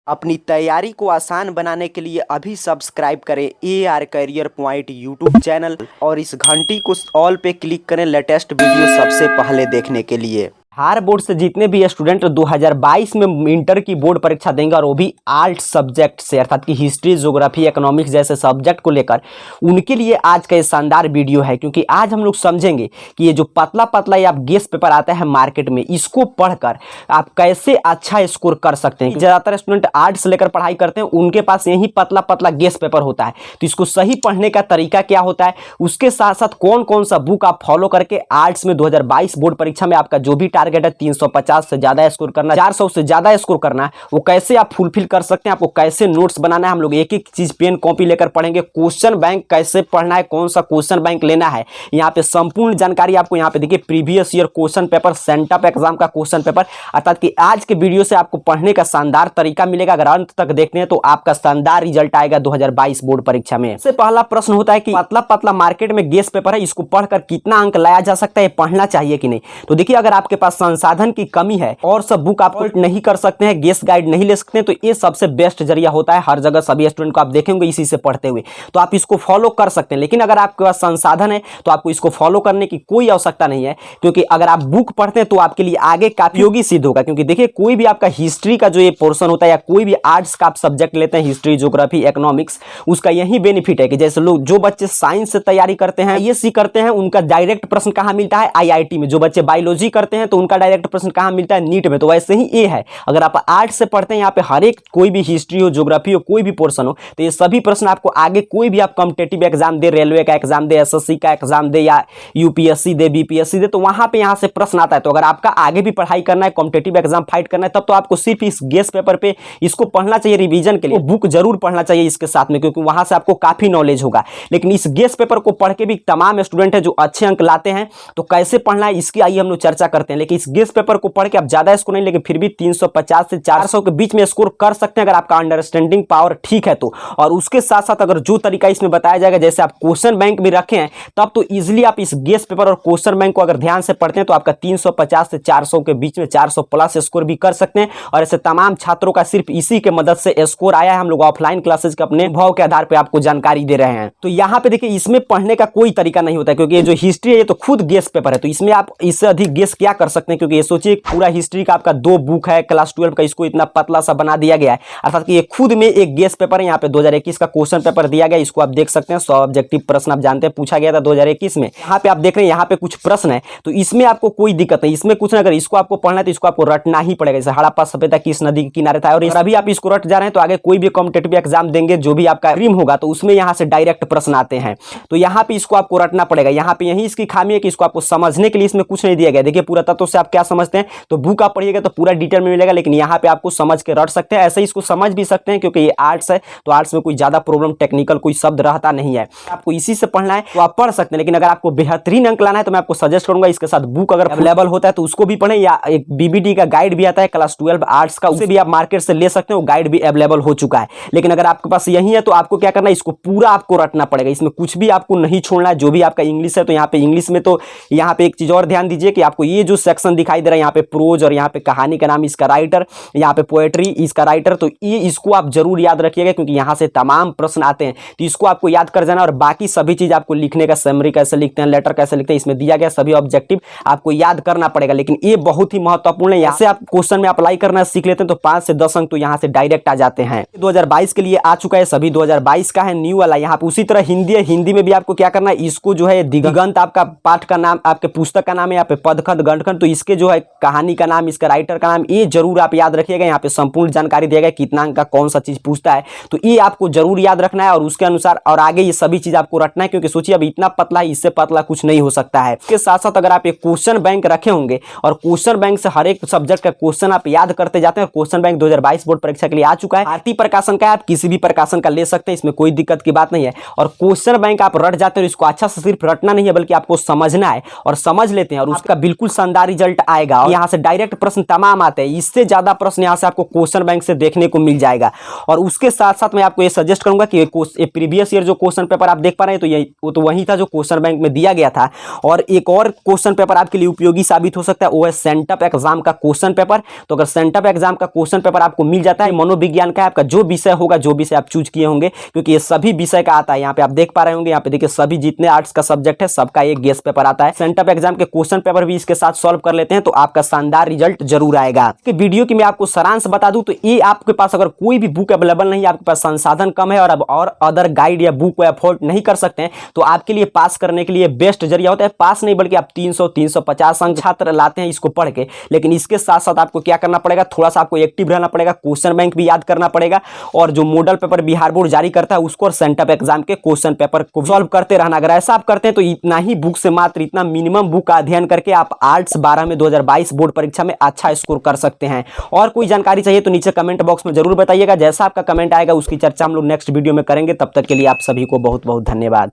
अपनी तैयारी को आसान बनाने के लिए अभी सब्सक्राइब करें AR career point YouTube channel और इस घंटी को ऑल पे क्लिक करें लेटेस्ट वीडियो सबसे पहले देखने के लिए। बिहार बोर्ड से जितने भी स्टूडेंट 2022 में इंटर की बोर्ड परीक्षा देंगे और वो भी आर्ट सब्जेक्ट से अर्थात कि हिस्ट्री, ज्योग्राफी, इकोनॉमिक्स जैसे सब्जेक्ट को लेकर, उनके लिए आज का ये शानदार वीडियो है। क्योंकि आज हम लोग समझेंगे कि ये जो पतला पतला ये आप गेस पेपर आता है मार्केट में, इसको पढ़कर आप कैसे अच्छा स्कोर कर सकते हैं। ज़्यादातर स्टूडेंट आर्ट्स लेकर पढ़ाई करते हैं, उनके पास यही पतला पतला गेस पेपर होता है। तो इसको सही पढ़ने का तरीका क्या होता है, उसके साथ साथ कौन कौन सा बुक आप फॉलो करके आर्ट्स में 2022 बोर्ड परीक्षा में आपका जो भी टारगेट है 350 से ज्यादा स्कोर करना, 400 से ज्यादा स्कोर करना है, वो कैसे आप फुलफिल कर सकते हैं, आपको कैसे नोट्स बनाना है। हम लोग एक एक चीज पेन कॉपी लेकर पढ़ेंगे। क्वेश्चन बैंक कैसे पढ़ना है, कौन सा क्वेश्चन बैंक लेना है, यहाँ पे संपूर्ण जानकारी आपको यहाँ पे देखिए। Previous year question paper, sent up exam का क्वेश्चन पेपर, अर्थात कि आज के वीडियो से आपको पढ़ने का शानदार तरीका मिलेगा। अगर अंत तक देखते हैं तो आपका शानदार रिजल्ट आएगा 2022 बोर्ड परीक्षा में। सबसे पहला प्रश्न होता है कि पतला पतला मार्केट में गेस पेपर है, इसको पढ़कर कितना अंक लाया जा सकता है, पढ़ना चाहिए कि नहीं। तो देखिए, अगर आपके पास संसाधन की कमी है और सब बुक आप नहीं कर सकते हैं, गेस गाइड नहीं ले सकते हैं, तो ये सबसे बेस्ट जरिया होता है। हर जगह सभी स्टूडेंट को आप देखेंगे इसी से पढ़ते हुए, तो आप इसको फॉलो कर सकते हैं। लेकिन अगर आपके पास संसाधन है तो आपको इसको फॉलो करने की कोई आवश्यकता नहीं है, क्योंकि अगर आप बुक पढ़ते हैं तो आपके लिए आगे काफी उपयोगी सिद्ध होगा। क्योंकि देखिए, कोई भी आपका हिस्ट्री का जो ये पोर्शन होता है या कोई भी आर्ट्स का आप सब्जेक्ट लेते हैं, हिस्ट्री, ज्योग्राफी, इकोनॉमिक्स, उसका यही बेनिफिट है कि जैसे लोग जो बच्चे साइंस से तैयारी करते हैं, BSc करते हैं, उनका डायरेक्ट प्रश्न कहां मिलता है, IIT में। जो बच्चे बायोलॉजी करते हैं तो उनका डायरेक्ट प्रश्न कहां मिलता है, नीट में। तो वैसे ही ये है, अगर आप आर्ट्स से पढ़ते हैं, यहाँ पे हर एक कोई भी हिस्ट्री हो, ज्योग्राफी हो, कोई भी पोर्शन हो, तो ये सभी प्रश्न आपको आगे कोई भी आप कॉम्पिटेटिव एग्जाम दे, रेलवे का एग्जाम दे, SSC का एग्जाम दे, या UPSC दे, BPSC दे, तो वहां पे यहाँ से प्रश्न आता है। तो अगर आपका आगे भी पढ़ाई करना है, कॉम्पिटेटिव एग्जाम फाइट करना है, तब तो आपको सिर्फ इस गेस पेपर पे इसको पढ़ना चाहिए रिवीजन के लिए। बुक जरूर पढ़ना चाहिए इसके साथ में, क्योंकि वहां से आपको काफी नॉलेज होगा। लेकिन इस गेस पेपर को पढ़ के भी तमाम स्टूडेंट है जो अच्छे अंक लाते हैं, तो कैसे पढ़ना है इसकी आइए हम लोग चर्चा करते हैं। लेकिन इस गेस पेपर को पढ़ के आप ज्यादा स्कोर नहीं, लेकिन फिर भी 350 से 400 के बीच में स्कोर कर सकते हैं अगर आपका अंडरस्टैंडिंग पावर ठीक है तो। और उसके साथ साथ अगर जो तरीका इसमें बताया जाएगा, जैसे आप क्वेश्चन बैंक भी रखे हैं, तब तो इजीली आप इस गेस पेपर और क्वेश्चन बैंक को अगर ध्यान से पढ़ते हैं तो आपका 350 से 400 के बीच में 400 प्लस स्कोर भी कर सकते हैं। और ऐसे तमाम छात्रों का सिर्फ इसी के मदद से स्कोर आया है। हम लोग ऑफलाइन क्लासेस के अपने भाव के आधार पर आपको जानकारी दे रहे हैं। तो यहाँ पे देखिए, इसमें पढ़ने का कोई तरीका नहीं होता है, क्योंकि ये जो हिस्ट्री है ये तो खुद गेस पेपर है। तो इसमें आप इससे अधिक गेस क्या कर सकते हैं, क्योंकि ये सोचिए पूरा हिस्ट्री का आपका 2 बुक है क्लास 12 का, इसको इतना पतला सा बना दिया गया है, अर्थात कि ये खुद में एक गेस पेपर है। यहाँ पे 2021 का क्वेश्चन पेपर दिया गया, इसको आप देख सकते हैं। 100 ऑब्जेक्टिव प्रश्न आप जानते हैं पूछा गया था 2021 में। यहाँ पे आप देख रहे हैं, यहाँ पे कुछ प्रश्न है, तो इसमें आपको कोई दिक्कत नहीं, इसमें कुछ ना, अगर इसको आपको पढ़ना है तो इसको आपको रटना ही पड़ेगा। जैसे हड़प्पा सभ्यता किस नदी के किनारे था, और अभी आप इसको रट जा रहे हैं तो आगे कोई भी कॉम्पिटेटिव एग्जाम देंगे, जो भी आपका ड्रीम होगा, तो उसमें यहाँ से डायरेक्ट प्रश्न आते हैं। तो यहाँ पे इसको आपको रटना पड़ेगा। यहाँ पे यही इसकी खामी है कि इसको आपको समझने के लिए इसमें कुछ नहीं दिया गया। देखिए, पूरा तत्व से आप क्या समझते हैं, तो बुक आप पढ़िएगा तो पूरा डिटेल में मिलेगा, लेकिन यहाँ पे आपको समझ के रट सकते हैं। ऐसे ही इसको समझ भी सकते हैं, क्योंकि ये आर्ट्स है, तो आर्ट्स में कोई ज्यादा प्रॉब्लम टेक्निकल कोई शब्द रहता नहीं है। आपको इसी से पढ़ना है तो आप पढ़ सकते हैं। लेकिन अगर आपको बेहतरीन अंक लाना है तो मैं आपको सजेस्ट करूंगा इसके साथ बुक अगर अवेलेबल होता है तो उसको भी पढ़ें, या एक BBD का गाइड भी आता है क्लास 12 आर्ट्स का, उसे भी आप मार्केट से ले सकते हैं, वो गाइड भी अवेलेबल हो चुका है। लेकिन अगर आपके पास यही है तो आपको क्या करना है, इसको पूरा आपको रटना पड़ेगा। इसमें कुछ भी आपको नहीं छोड़ना है। जो भी आपका इंग्लिश है तो यहाँ पे इंग्लिश में, तो यहाँ पे एक चीज और ध्यान दीजिए कि आपको ये जो सेक्शन दिखाई दे रहा है, यहाँ पे प्रोज और यहाँ पे कहानी का नाम इसका राइटर, यहाँ पे पोएट्री इसका राइटर, तो ये इसको आप जरूर याद रखिएगा, क्योंकि यहाँ से तमाम प्रश्न आते हैं। तो इसको आपको याद कर जाना, और बाकी सभी चीज आपको लिखने का, समरी कैसे लिखते हैं, लेटर कैसे लिखते हैं, इसमें दिया गया सभी ऑब्जेक्टिव आपको याद करना पड़ेगा। लेकिन ये बहुत ही महत्वपूर्ण है, यहाँ से आप क्वेश्चन में अप्लाई करना सीख लेते हैं तो 5 से 10 अंक तो यहाँ से डायरेक्ट आ जाते हैं। 2022 के लिए आ चुका है, सभी 2022 का है न्यू वाला। यहाँ पे उसी तरह हिंदी है, हिंदी में भी आपको क्या करना है, इसको जो है दिगंत आपका पाठ का नाम, आपके पुस्तक का नाम है, यहाँ पे पदखंड गणखंड, तो इसके जो है कहानी का नाम, इसका राइटर का नाम, ये जरूर आप याद रखिएगा। यहाँ पे संपूर्ण जानकारी दिया गया कितना अंक का कौन सा चीज पूछता है, तो ये आपको जरूर याद रखना है, और उसके अनुसार और आगे ये सभी चीज आपको रटना है। क्योंकि सोचिए अब इतना पतला है, इससे पतला कुछ नहीं हो सकता है। इसके साथ साथ अगर आप एक क्वेश्चन बैंक रखे होंगे और क्वेश्चन बैंक से हर एक सब्जेक्ट का क्वेश्चन आप याद करते जाते हैं, क्वेश्चन बैंक 2022 बोर्ड परीक्षा के लिए आ चुका है। भारतीय प्रकाशन का, आप किसी भी प्रकाशन का ले सकते हैं, इसमें कोई दिक्कत की बात नहीं है। और क्वेश्चन बैंक आप रट जाते हैं, इसको अच्छा से सिर्फ रटना नहीं है, बल्कि आपको समझना है, और समझ लेते हैं और उसका बिल्कुल शानदार रिजल्ट आएगा। यहाँ से डायरेक्ट प्रश्न तमाम आते हैं, इससे ज्यादा प्रश्न यहाँ से आपको क्वेश्चन बैंक से देखने को मिल जाएगा। और उसके साथ साथ मैं आपको ये सजेस्ट करूंगा कि ये प्रीवियस ईयर जो क्वेश्चन पेपर आप देख पा रहे हैं, तो ये वो तो वही था जो क्वेश्चन बैंक में दिया गया था। और एक और क्वेश्चन पेपर आपके लिए उपयोगी साबित हो सकता है, वो है सेंटअप एग्जाम का क्वेश्चन पेपर। तो अगर सेंटअप एग्जाम का क्वेश्चन पेपर आपको मिल जाता है, मनोविज्ञान का आपका जो विषय होगा, जो विषय आप चूज किए होंगे, क्योंकि ये सभी विषय का आता है। यहाँ पे आप देख पा रहे होंगे, यहाँ पे देखिए सभी जितने आर्ट्स का सब्जेक्ट है सबका एक गेस्ट पेपर आता है। सेंटअप एग्जाम के क्वेश्चन पेपर भी इसके साथ सॉल्व कर लेते हैं तो आपका शानदार रिजल्ट जरूर आएगा। वीडियो की मैं आपको सारांश बता दूं तो ये आपके पास अगर कोई भी बुक अवेलेबल नहीं है, आपके पास संसाधन कम है और अदर गाइड या बुक को अफोर्ड नहीं कर सकते हैं, तो आपके लिए पास करने के लिए बेस्ट जरिया होता है। पास नहीं बल्कि आप 300 350 अंक छात्र लाते हैं इसको पढ़ के। लेकिन इसके साथ साथ आपको क्या करना पड़ेगा, थोड़ा सा आपको एक्टिव रहना पड़ेगा, क्वेश्चन बैंक भी याद करना पड़ेगा, और जो मॉडल पेपर बिहार बोर्ड जारी करता है उसको और सेंटअप एग्जाम के क्वेश्चन पेपर को सॉल्व करते रहना। अगर ऐसा आप करते हैं तो इतना ही बुक से, मात्र इतना मिनिमम बुक का अध्ययन करके आप आर्ट्स 12 में 2022 बोर्ड परीक्षा में अच्छा स्कोर कर सकते हैं। और कोई जानकारी चाहिए तो नीचे कमेंट बॉक्स में जरूर बताइएगा। जैसा आपका कमेंट आएगा उसकी चर्चा हम लोग नेक्स्ट वीडियो में करेंगे। तब तक के लिए आप सभी को बहुत बहुत धन्यवाद।